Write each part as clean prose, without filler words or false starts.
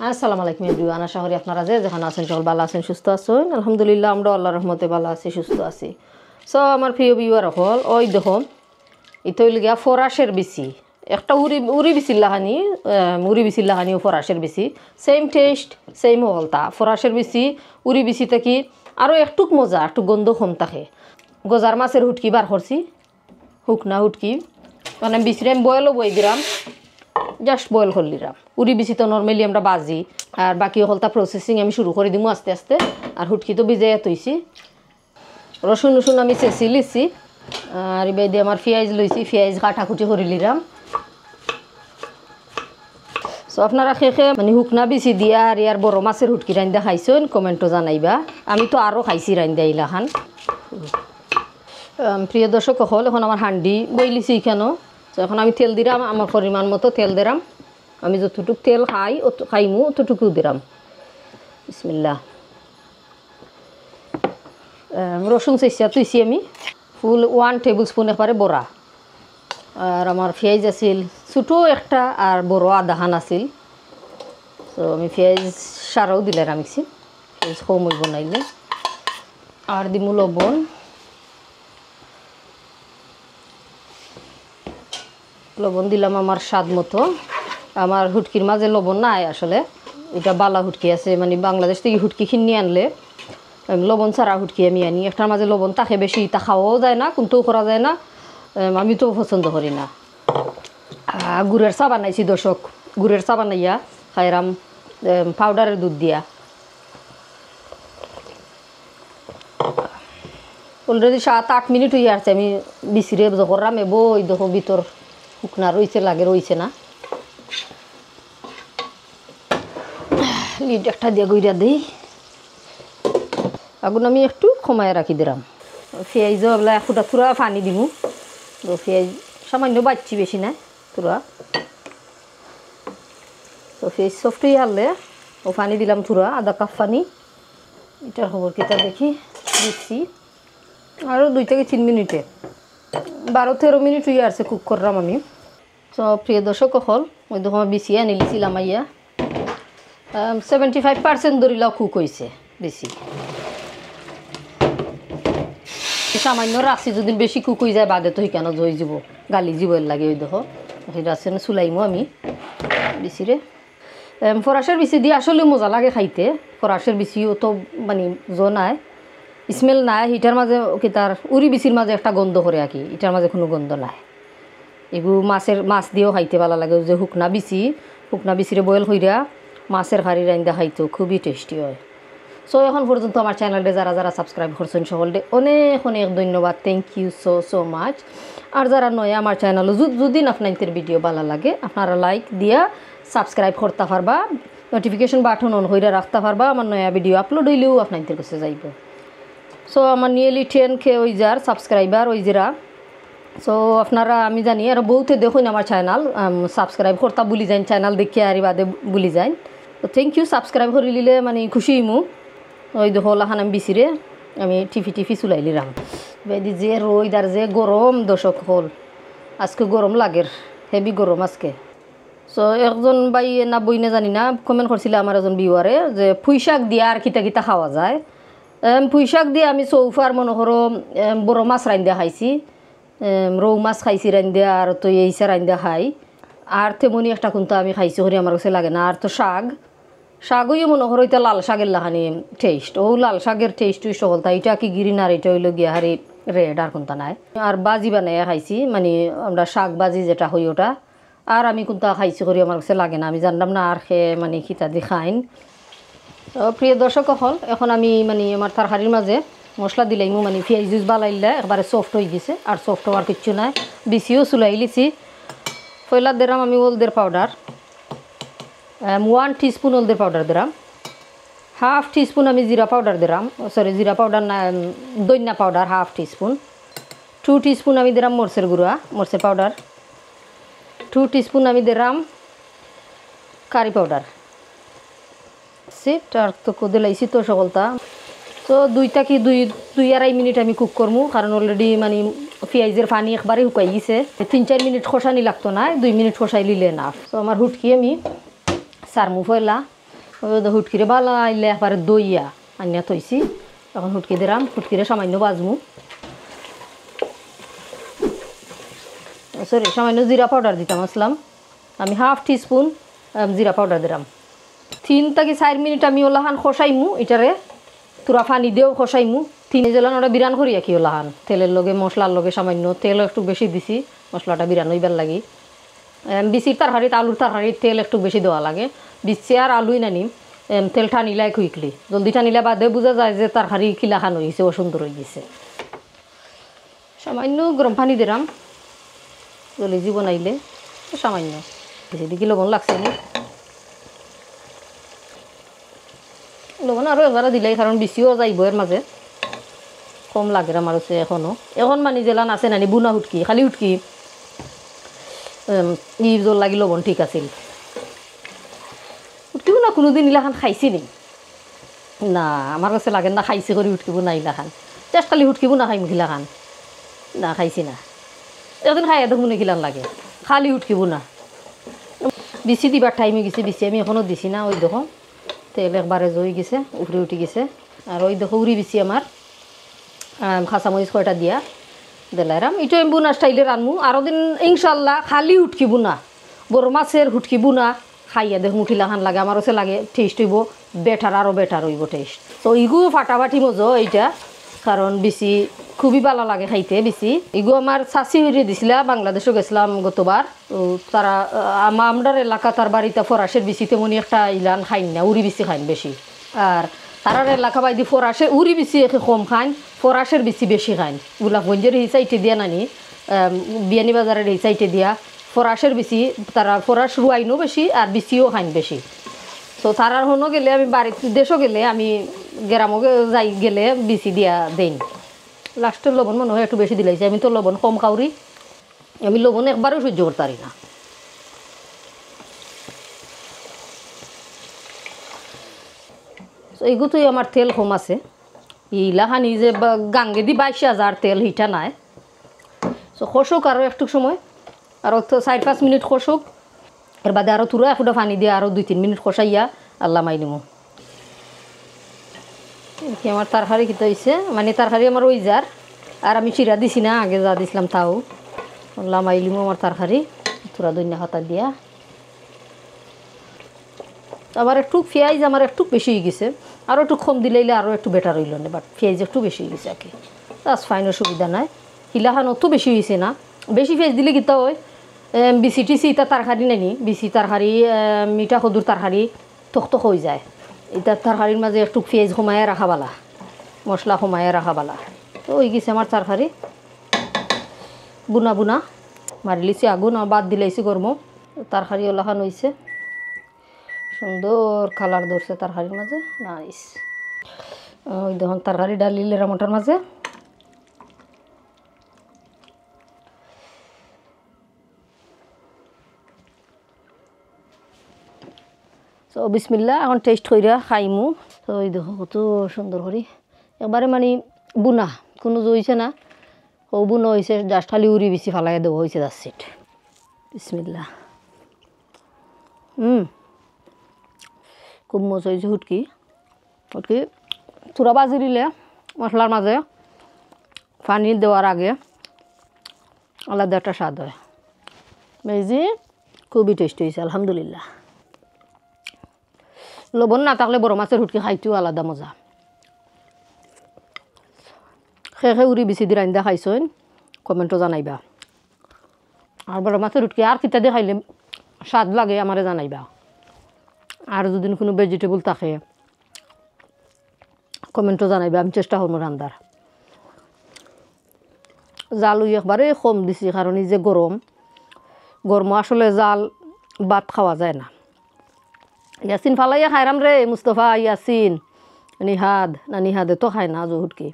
আসসালামু আলাইকুম এভরিওয়ান, আশা করি আপনারা যেখানে আছেন সকল ভালো আছেন, সুস্থ আছেন। আলহামদুলিল্লাহ আমরা আল্লাহর রহমতে ভালো আছি, সুস্থ আছি। সো আমার প্রিয় ভিউয়ার হল ওই দেখো এটা হইল গিয়া ফরাসের বিচি, একটা উড়ি বিচির লাহানি, উড়ি বিচির লাহানি ও ফরাসের বিচি সেম টেস্ট সেম হলতা। ফরাসের বিচি উড়ি বিচি থাকি আরও একটুক মজা, একটু গন্ধ কম থাকে। গজার মাছের হুটকি বার করছি, হুকনা হুটকি মানে বিচিরে আমি বয়েলও বই দিলাম, জাস্ট বয়েল করলিরাম। উড়ি বিচি তো নর্মালি আমরা বাজি, আর বাকি হলতা প্রসেসিং আমি শুরু করে দিমু আস্তে আস্তে। আর হুটকি তো ভিজাইয়া তৈছি, রসুন রসুন আমি চেঁচি লিছি, আর এবার দিয়ে আমার পেঁয়াজ লইছি, পেঁয়াজ কাটাকুটি করে লিরাম। সো আপনারা খেয়ে মানে হুকনা বিচি দিয়া আর ইয়ার বড় মাছের হুটকি রান্দা খাইছেন কমেন্টও জানাইবা। আমি তো আরও খাইছি রান্দা ইলাখান। প্রিয় দর্শক হল এখন আমার হান্ডি বইলিছি এখানেও। তো এখন আমি তেল দিলাম, আমার পরিমাণ মতো তেল দিলাম। আমি যতটুকু তেল খাই খাইমু অতটুকু দিলাম। বিসমিল্লাহ। রসুন চেঁচা তুইছি আমি ফুল 1 টেবিল স্পুন একবারে বড়া। আর আমার পেঁয়াজ আছিল ছোটো একটা আর বড় আধাখান আছিল। তো আমি পেঁয়াজ সারাও দিলে রামিছি, পেঁয়াজ কম হইব নাইলে। আর দিমু লবণ, লবণ দিলাম আমার স্বাদ মতো। আমার হুটকির মাঝে লবণ নাই আসলে, এটা বালা হুটকি আছে, মানে বাংলাদেশ থেকে হুটকি কিনে আনলে লবণ ছাড়া হুটকি আমি আনি। একটার মাঝে লবণ থাকে বেশি, তা খাওয়াও যায় না, কোনটাও করা যায় না, আমি তো পছন্দ করি না। গুড়ের চা বানাইছি দর্শক, গুড়ের চা বানাইয়া খাইরাম পাউডারের দুধ দিয়া। অলরেডি 7-8 মিনিট হয়ে আসছে, আমি বিচিরে যখন এবো ওই দেখো ভিতর শুকনা রয়েছে, লাগে রয়েছে না। লিড একটা দিয়ে গইরা দিই, আগুন আমি একটু কমায় রাখি দিলাম। পেঁয়াজ ওগুলা ফুটা থুরা পানি দিমু, তো পেঁয়াজ সামান্য বাচ্ছি, বেশি না থুরা। তো পেঁয়াজ সফট হয়ে হারলে ও পানি দিলাম থুরা, আধা কাপ পানি। এটার খবর কিতা দেখি দিচ্ছি আরও 2 থেকে 3 মিনিটে, 12-13 মিনিট হয়ে আসছে কুক করলাম আমি। তো প্রিয় দর্শক হল ওই দেখো বিছিয়ে আনি লিছিলাম আইয়া 75% ধরিলাও কুক হয়েছে বেশি। সামান্য রাখছি, যদি বেশি কুক হয়ে যায় বাদে তো কেন জয় যাব, গালি যাব লাগে। ওই দেখো রাখছে না চুলাইমো আমি বিচিরে। ফরাসের বিচি দিয়ে আসলে মজা লাগে খাইতে। ফরাসের বিচিও তো মানে নাই, স্মেল নাই, এটার মাঝে কি তার উড়ি বিচির মাঝে একটা গন্ধ করে আর কি, এটার মাঝে কোনো গন্ধ নাই। এগুলো মাছ দিয়েও খাইতে ভালো লাগে। যে শুকনা বিচিরে বয়েল হইরা মাছের হাড়ি রান্দা খাইতেও খুবই টেস্টি হয়। সো এখন পর্যন্ত আমার চ্যানেলটা যারা যারা সাবস্ক্রাইব করছেন সকলকে অনেক অনেক ধন্যবাদ, থ্যাংক ইউ সো মাচ। আর যারা নয় আমার চ্যানেল যদি আপনাদের ভিডিও ভালো লাগে আপনারা লাইক দিয়া সাবস্ক্রাইব করতে পারবা, নোটিফিকেশন বাটন অন হইরা রাখতে পারবা, আমার নয়া ভিডিও আপলোড হইলেও আপনাদের কাছে যাইব। সো আমার নিয়েলি 10K ওই যার সাবস্ক্রাইবার ওই যারা। সো আপনারা আমি জানি আর বহুতে দেখুন আমার চ্যানেল, সাবস্ক্রাইব করতে ভুলি যান, চ্যানেল দেখে আর বাদে ভুলি যান। তো থ্যাংক ইউ, সাবস্ক্রাইব করে নিলে মানে খুশি মু। ওই দেখো লাখান আমি বিচিরে আমি টিফি চুলাই লিলাম। বেদি যে রোদ আর যে গরম দর্শক হল, আজকে গরম লাগের, হেভি গরম আজকে। সো একজন বাই না বই না জানি না কমেন্ট করছিল আমার একজন ভিউয়ারে যে পুঁই শাক দিয়ে আর কিতা কিতা খাওয়া যায়। পুঁই শাক দিয়ে আমি চৌফার মনে করো বড় মাছ রান্ধা খাইছি, রৌ মাছ খাইছি রান্ধা, আর তো এইসা রান্ধা খাই। আর তেমনি একটা কিন্তু আমি খাইছি হরি আমার কাছে লাগে না। আর তো শাকই মনে করো এটা লাল শাকের লাখানি টেস্ট, ও লাল শাকের টেস্ট ওই সকলতা। এটা কি গ্রিন আর এটা হইলো গিয়া হারি রেড, আর কোনটা নাই। আর বাজি বানাইয়া খাইছি, মানে আমরা শাক বাজি যেটা হই ওটা। আর আমি কোনটা খাইছি করি আমার কাছে লাগে না, আমি জানলাম না আর খেয়ে মানে খিতা দি খাইন। প্রিয় দর্শক হল এখন আমি মানে আমার তরকারির মাঝে মশলা দিলাইমু, মানে পেঁয়াজ জুস বালাইলে একবারে সফট হয়ে গেছে, আর সফট হওয়ার কিচ্ছু নাই। বিচিও চুলাই লিছি। পয়লা দিলাম আমি হলদের পাউডার, 1 টিস্পুন হলদের পাউডার দিলাম, 1/2 টিস্পুন আমি জিরা পাউডার দিলাম, সরি জিরা পাউডার না দইনা পাউডার 1/2 টিস্পুন। 2 টিস্পুন আমি দিলাম মরচের গুঁড়া, মরচের পাউডার। 2 টিস্পুন আমি দিলাম কারি পাউডার। আর তো দিলাইছি তো সকলতা। তো 2-2.5 মিনিট আমি কুক করবো, কারণ অলরেডি মানে পেঁয়াজের পানি একবারে শুকাই গেছে। 3-4 মিনিট খসানি লাগতো না, 2 মিনিট খসাই লিলে না। তো আমার হুটকি আমি সারমু ফয়লা ওই হুটকিরে বালা আইলে একবারে দইয়া আনিয়া থইছি। এখন হুটকি দিলাম, হুটকিরে সামান্য বাজমু, সরি সামান্য জিরা পাউডার দিতাম আসলাম আমি, 1/2 টিস্পুন জিরা পাউডার দিলাম। 3 থেকে 4 মিনিট আমি ওলাহান খসাইমু, এটারে তুরা পানি দিয়েও খসাইমু। 3 জেলান ওটা বিরান করি কি ওলাহান তেলের লগে মশলার লগে, সামান্য তেল একটু বেশি দিছি মশলাটা বিরান হইবার লাগি। বিচির তরকারিতে আলুর তরকারির তেল একটু বেশি দেওয়া লাগে, বিচি আর আলুই নানিম তেল টানিলাই কুইকলি, জলদি টানিলে বাদে বোঝা যায় যে তরকারি খিলা খান হয়েছে, অসুন্দর হয়ে গেছে। সামান্য গরম পানি দিলাম জলেজি বনাইলে, সামান্য বেশি দিকে লবণ লাগছে না, লবণ আরও এবারে দিলাই কারণ বেশিও যাইব এর মাঝে, কম লাগে আমার হচ্ছে এখনও। এখন মানে জেলান আছে নানি বুনা হুটকি, খালি হুটকি জল লাগি লবণ ঠিক আছিল। উঠকিব না কোনোদিন ইলাখান খাইছি নি? না আমার কাছে লাগে না খাইছি করে উঠকিব না ইলাখান, চেষ্টা খালি উঠকিব না খাইম খিলাখান, না খাইছি না। এখন খাই এত মনে খিলান লাগে, খালি উঠকিব না। বিচি দিবার টাইমে গেছে, বিচি আমি এখনও দিছি না। ওই দেখো তেল একবারে জই গেছে, উপরে উঠে গেছে। আর ওই দেখো উড়ি বিচি আমার কাঁচামরিচ কয়টা দিয়া দিলাইরাম। এটা আমি বুনা স্টাইলে রানমু আরও দিন ইনশাল্লাহ। খালি উঠকিব না, বড় মাছের হুটকিব না খাইয়া দেখ মুঠিলাখান লাগে, আমার হচ্ছে লাগে টেস্ট হইব বেটার, আরও বেটার হইব টেস্ট। তো ইগু ফাটাফাটি মজো এইটা, কারণ বেশি খুবই ভালো লাগে খাইতে। বেশি ইগু আমার চাষি হইরে দিছিলা, বাংলাদেশও গেছিলাম গতবার। তো তারা আমার এলাকা তার বাড়িতে ফরাসের বেশি তেমনি একটা ইলান খাইন না, উড়ি বেশি খাইন বেশি। আর তারার এলাকা বাইদি ফরাসে উড়ি বেশি কম খাইন, ফরাসের বেশি খাইন। গোলাপগঞ্জের এই সাইডে দিয়া নানি, বিয়ানি বাজারের এই সাইডে দিয়া ফরাসের বেশি, তারা ফরাস রুয়াইনও বেশি আর বেশিও খাইন বেশি। তো তারার হনো গেলে আমি বাড়ির দেশও গেলে আমি গ্রামও যাই গেলে বেশি দিয়া দেন। লাস্টের লবণ মনে হয় একটু বেশি দিলাইছি, আমি তো লবণ কম খাওয়ারি, আমি লবণ একবারও সহ্য করতে পারি না। এইগুলোই আমার তেল কম আছে, ইলাখানি যে গাঙ্গে দি 22,000 তেল হিটা নাই। তো খসুক আরও একটু সময়, আরও তো 4-5 মিনিট খসুক, এর বাদে আরও তুরা একটা পানি দিয়ে আরও 2-3 মিনিট খসাইয়া আল্লাহ মাই নিমু। কি আমার তরকারি কিতা হয়েছে, মানে তরকারি আমার ওই যার, আর আমি চিরা দিছি না, আগে যা দিছিলাম তাও আল্লাহ মাই নিমু আমার তরকারি তুরা দইনা হাতা দিয়া। আবার একটু পেঁয়াজ আমার একটু বেশি হয়ে গেছে, আরও একটু কম দিলাইলে আরও একটু বেটার হইল না, বাট পেঁয়াজ একটু বেশি হয়ে গেছে আর কি। তাস ফাইন, অসুবিধা নাই। হিলাখান অত বেশি হয়েছে না, বেশি পেঁয়াজ দিলে কিতা হয় বিচি টিচি এটা তরকারি নানি, বিচি তরকারি মিঠা খদুর তরকারি তক হয়ে যায়। এটা তরকারির মাঝে একটু পেঁয়াজ কমাইয়া রাখা বালা, মশলা কমাইয়া রাখা বালা। তো ওই গেছে আমার তরকারি বুনা বুনা মারি লিছি আগুন, আর বাদ দিলাইছি গরম। তরকারি ওলাখান হয়েছে, সুন্দর কালার ধরছে তরকারির মাঝে, নাইস। ওই দেখুন তরকারি ডালিলে রামটার মাঝে তো বিসমিল্লা, এখন টেস্ট কইরা খাইমু। তো ওই দেখো কত সুন্দর করি একবারে মানে বুনা, কোনো জইছে না, ও বুনো হয়েছে, জাস্ট খালি উড়ি বেশি ফালাই দেবো হয়েছে, জাস্ট সেট। বিসমিল্লা, খুব মজা হয়েছে। হুটকি হুটকি চূড়া বাজি দিলে মশলার মাঝে পানি দেওয়ার আগে আলাদা একটা স্বাদ হয়। মেজি খুবই টেস্টি হয়েছে আলহামদুলিল্লাহ। লবণ না থাকলে বড় মাছের হুটকি খাইতেও আলাদা মজা। খেয়ে উড়ি বেশি দিয়ে রান্দা খাইছেন কমেন্টও জানাইবা। আর বড় মাছের হুটকি আর কিতা দিয়ে খাইলে স্বাদ লাগে আমারে জানাইবা। আর যদি কোনো ভেজিটেবল থাকে কমেন্টও জানাইবা, আমি চেষ্টা করবো রান্দার। জাল ওই একবারে কম দিছি, কারণ এই যে গরম আসলে জাল ভাত খাওয়া যায় না। ইয়াসিন ফালাইয়া খাইরাম রে, মুস্তফা ইয়াসিন নিহাদে তো খায় না আজ হুটকি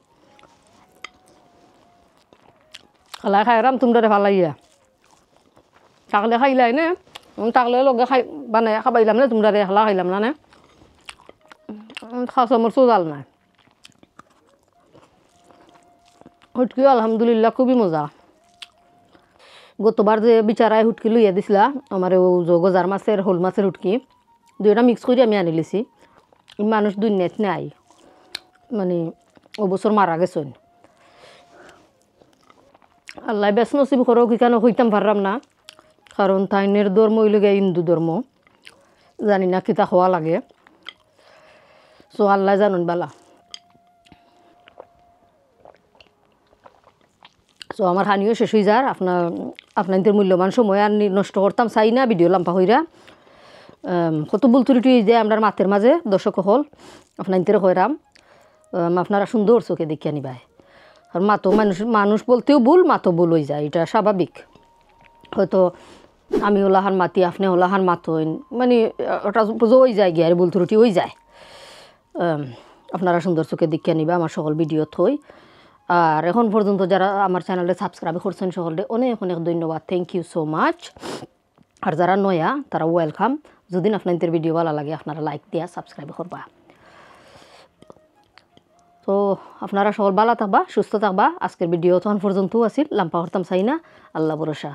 খালাই খাইরাম, তোমরা ফালাইয়া থাকলে খাইলাই নে, থাকলে লগে খাই বানাই খাবাইলাম না, তোমরা খালা খাইলাম না, খাওয়া আমার সোজাল নাই। হুটকি আলহামদুলিল্লাহ খুবই মজা। গতবার যে বিচারায় হুটকি লইয়া দিছিলা আমার ও গজার মাছের, হোল মাছের হুটকি, দুইটা মিক্স করে আমি আনি লিছি মানুষ দুনিয়াত নাই মানে অবসর মারা গেছেন আল্লাহ বেশ নসিব করো কি কেন হইতাম পারলাম না কারণ তাইনের ধর্ম হইল গিয়ে হিন্দু ধর্ম জানি না কিতা হওয়া লাগে সো আল্লাহ জানুন বালা সো আমার হানিও শেষ হয়ে যার আপনাদের মূল্যবান সময় আর নষ্ট করতাম চাই না ভিডিও লাম্পা হইরা কত ভুল ত্রুটি যে আমরা মাতের মাঝে দর্শক হল আপনাদের হইরাম আপনারা সুন্দর চোখে দেখিয়ে নিবাই আর মাতো মানুষ বলতেও ভুল মাতো ভুল হয়ে যায় এটা স্বাভাবিক হয়তো আমি ওলাহান মাতি আপনি ওলাহান মাতইন মানে ওটা হয়ে যায় গিয়ে আর ভুল ত্রুটি হয়ে যায় আপনারা সুন্দর চোখে দেখিয়ে নিবা আমার সকল ভিডিও থই আর এখন পর্যন্ত যারা আমার চ্যানেলে সাবস্ক্রাইব করছেন সকলে অনেক অনেক ধন্যবাদ থ্যাংক ইউ সো মাচ আর যারা নয়া তারা ওয়েলকাম যদি আপনাদের ভিডিও ভালো লাগে আপনারা লাইক দিয়া সাবস্ক্রাইব করবা তো আপনারা সকল ভালো থাকবা সুস্থ থাকবা আজকের ভিডিও তখন পর্যন্ত আছিল লাম্পা করতাম চাই না আল্লাহ ভরসা